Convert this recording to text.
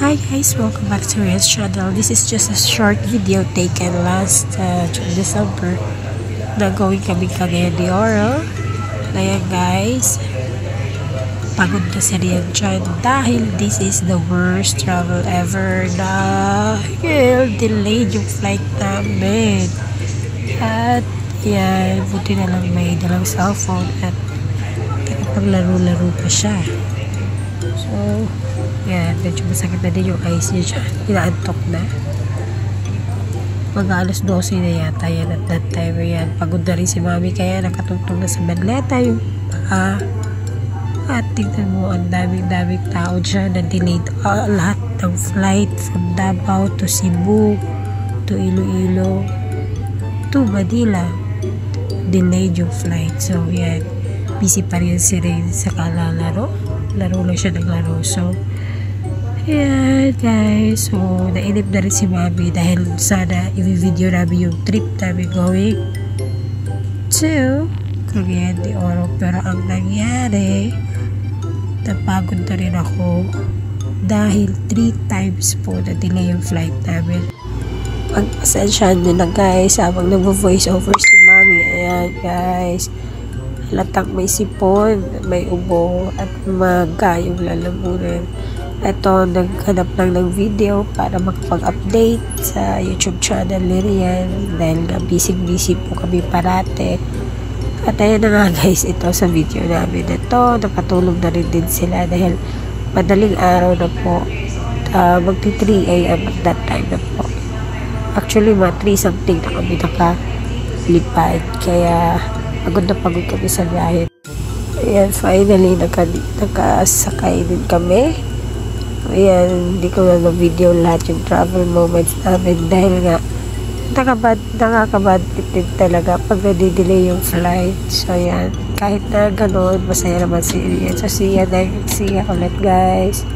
Hi guys, welcome back to Ria's channel. This is just a short video taken last December. Nagawin kami Cagayan de Oro. Ayan guys, pagod na si Rian dyan dahil this is the worst travel ever. Dahil delayed yung flight namin. At yan, buti na lang may dalang cellphone at nakapaglaro-laro pa siya. So, yan, medyo masakit na din yung eyes niya dyan. Inaantok na. Mag-alas 12 na yata yan at that time. Yan, pagod na rin si mami kaya nakatungtong na sa Manleta yung paa. At tingnan mo, ang daming tao dyan na delayed lahat ng flight from Davao to Cebu to Iloilo to Manila. Delayed yung flight. So, yan. Busy pa rin si Rain sa kalalaro. Laro lang siya ng laro. So, ayan guys, so nainip na rin si mami dahil sana i-video namin yung trip namin going to Cagayan de Oro. Pero ang nangyari, napagod na rin ako dahil 3 times po na delay yung flight namin. Pag-pasensyahan nyo na guys habang nag-voice over si mami. Ayan guys, halatang may sipon, may ubo at maga yung lalamunan. Ito, naghanap lang ng video para makapag-update sa YouTube channel ni Rian dahil nga busy po kami parate. At ayan na nga guys, ito sa video namin. Ito, nakatulog na rin din sila dahil madaling araw na po. Magti 3 AM at that time na po. Actually, mga 3 something na kami nakalipad. Kaya, pagod na pagod kami sa biyahe. Ayan, finally, nakasakay din kami. Ayan, hindi ko na video lahat yung travel moments namin dahil nga nakakabad trip din talaga pag nadidelay yung flight. So, ayan, kahit na gano'n, masaya naman si Rian. So, see ya ulit guys.